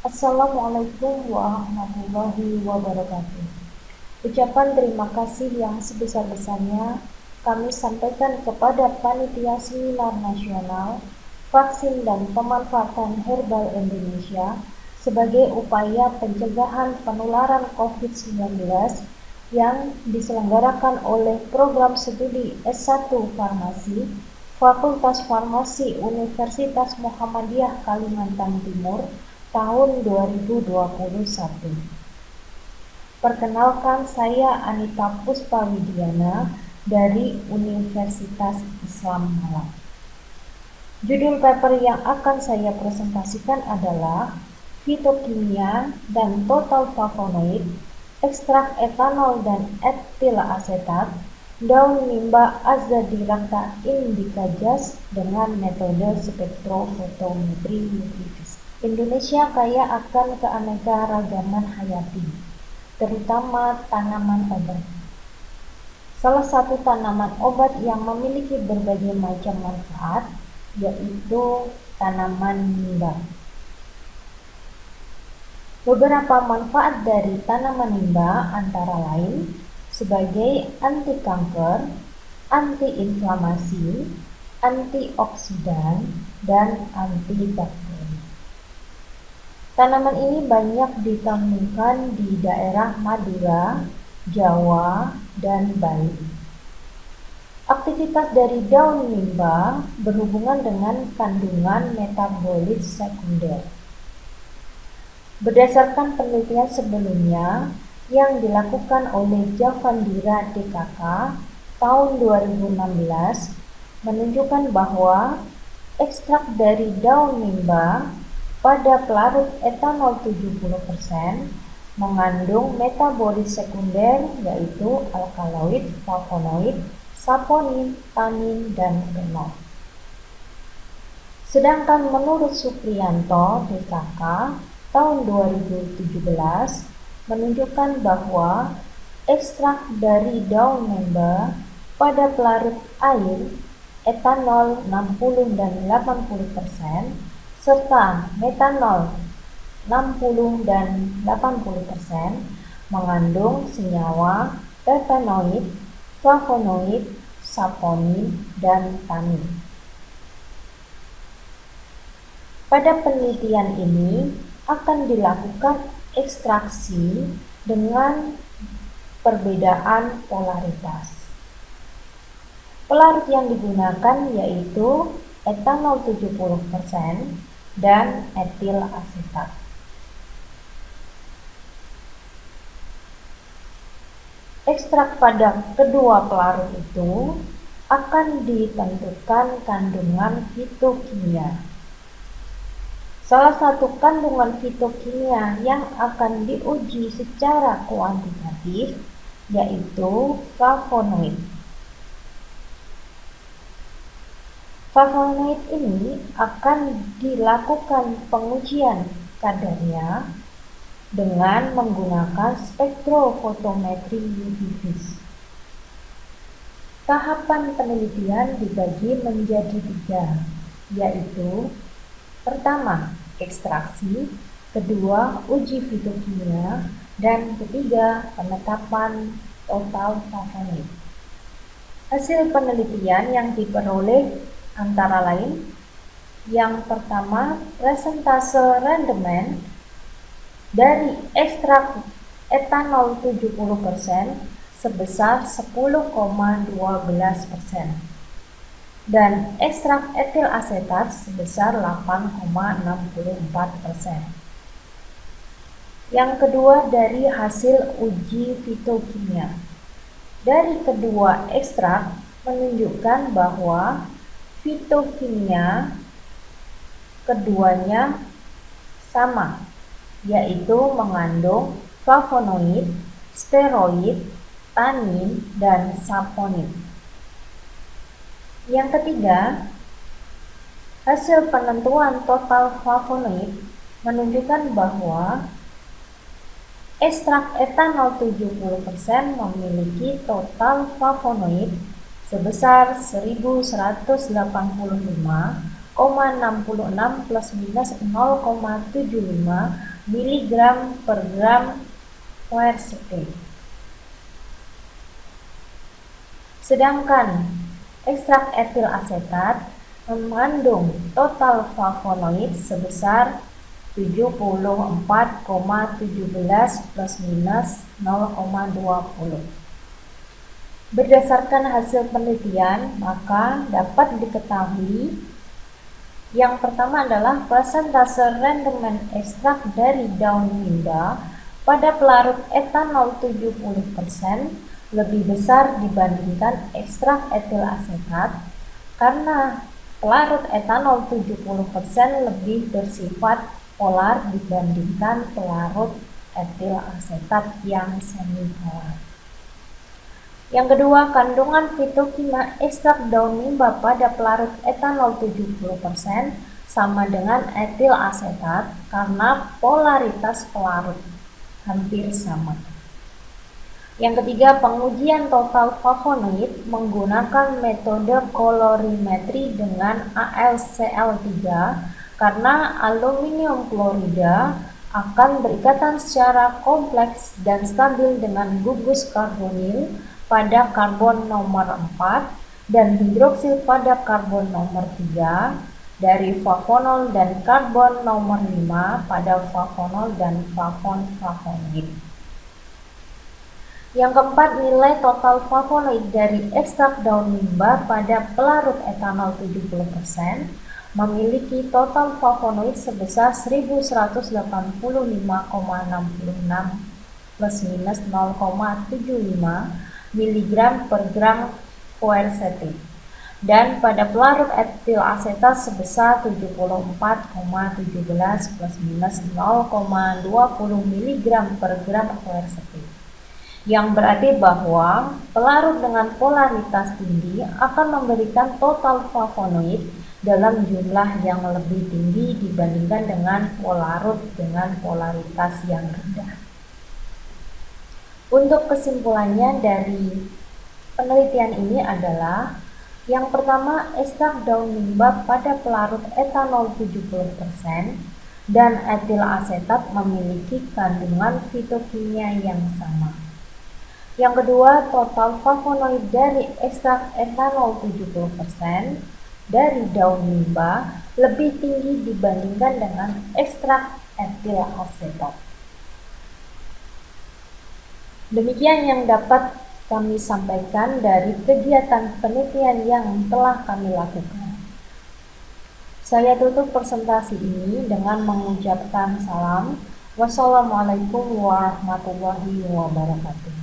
Assalamualaikum warahmatullahi wabarakatuh. Ucapan terima kasih yang sebesar-besarnya kami sampaikan kepada Panitia Seminar Nasional Vaksin dan Pemanfaatan Herbal Indonesia sebagai upaya pencegahan penularan COVID-19 yang diselenggarakan oleh Program Studi S1 Farmasi Fakultas Farmasi Universitas Muhammadiyah Kalimantan Timur tahun 2021. Perkenalkan, saya Anita Puspawidiana dari Universitas Islam Malang. Judul paper yang akan saya presentasikan adalah Fitokimia dan Total Flavonoid, Ekstrak Etanol dan Etil Asetat, Daun Nimba Azadirachta indica Jas dengan metode spektrofotometri UV-Vis. Indonesia kaya akan keanekaragaman hayati, terutama tanaman obat. Salah satu tanaman obat yang memiliki berbagai macam manfaat yaitu tanaman nimba. Beberapa manfaat dari tanaman nimba antara lain sebagai anti kanker, anti-inflamasi, antioksidan, dan antibakteri. Tanaman ini banyak ditemukan di daerah Madura, Jawa, dan Bali. Aktivitas dari daun nimba berhubungan dengan kandungan metabolit sekunder. Berdasarkan penelitian sebelumnya yang dilakukan oleh Javandira DKK tahun 2016 menunjukkan bahwa ekstrak dari daun nimba pada pelarut etanol 70% mengandung metabolit sekunder yaitu alkaloid, flavonoid, saponin, tanin, dan fenol. Sedangkan menurut Supriyanto DKK tahun 2017 menunjukkan bahwa ekstrak dari daun nimba pada pelarut air, etanol 60 dan 80%, serta metanol 60 dan 80% mengandung senyawa terpenoid, flavonoid, saponin, dan tanin. Pada penelitian ini akan dilakukan ekstraksi dengan perbedaan polaritas. Pelarut yang digunakan yaitu etanol 70% dan etil asetat. Ekstrak pada kedua pelarut itu akan ditentukan kandungan fitokimia. Salah satu kandungan fitokimia yang akan diuji secara kuantitatif yaitu flavonoid. Flavonoid ini akan dilakukan pengujian kadarnya dengan menggunakan spektrofotometri UV-Vis. Tahapan penelitian dibagi menjadi 3, yaitu pertama, ekstraksi, kedua, uji fitokimia, dan ketiga, penetapan total flavonoid. Hasil penelitian yang diperoleh antara lain yang pertama, presentase rendemen dari ekstrak etanol 70% sebesar 10,12% dan ekstrak etil asetat sebesar 8,64%. Yang kedua, dari hasil uji fitokimia. Dari kedua ekstrak menunjukkan bahwa fitokimia keduanya sama, yaitu mengandung flavonoid, steroid, tanin, dan saponin. Yang ketiga, hasil penentuan total flavonoid menunjukkan bahwa ekstrak etanol 70% memiliki total flavonoid sebesar 1185,66 plus minus 0,75 miligram per gram quercetin. Sedangkan ekstrak etil asetat mengandung total flavonoid sebesar 74,17 plus minus 0,20. Berdasarkan hasil penelitian, maka dapat diketahui yang pertama adalah persentase rendemen ekstrak dari daun mimba pada pelarut etanol 70% lebih besar dibandingkan ekstrak etil asetat karena pelarut etanol 70% lebih bersifat polar dibandingkan pelarut etil asetat yang semi polar. Yang kedua, kandungan fitokimia ekstrak daun mimba pada pelarut etanol 70% sama dengan etil asetat karena polaritas pelarut hampir sama. Yang ketiga, pengujian total flavonoid menggunakan metode kolorimetri dengan AlCl3 karena aluminium klorida akan berikatan secara kompleks dan stabil dengan gugus karbonil pada karbon nomor 4 dan hidroksil pada karbon nomor 3 dari flavonol dan karbon nomor 5 pada flavonol dan flavonoid. Yang keempat, nilai total flavonoid dari ekstrak daun mimba pada pelarut etanol 70% memiliki total flavonoid sebesar 1185,66 plus minus 0,75 mg per gram quercetin dan pada pelarut etil asetat sebesar 74,17 plus minus 0,20 mg per gram quercetin, yang berarti bahwa pelarut dengan polaritas tinggi akan memberikan total flavonoid dalam jumlah yang lebih tinggi dibandingkan dengan pelarut dengan polaritas yang rendah. Untuk kesimpulannya dari penelitian ini adalah yang pertama, ekstrak daun mimba pada pelarut etanol 70% dan etil asetat memiliki kandungan fitokimia yang sama. Yang kedua, total flavonoid dari ekstrak etanol 70% dari daun mimba lebih tinggi dibandingkan dengan ekstrak etil asetat. Demikian yang dapat kami sampaikan dari kegiatan penelitian yang telah kami lakukan. Saya tutup presentasi ini dengan mengucapkan salam. Wassalamualaikum warahmatullahi wabarakatuh.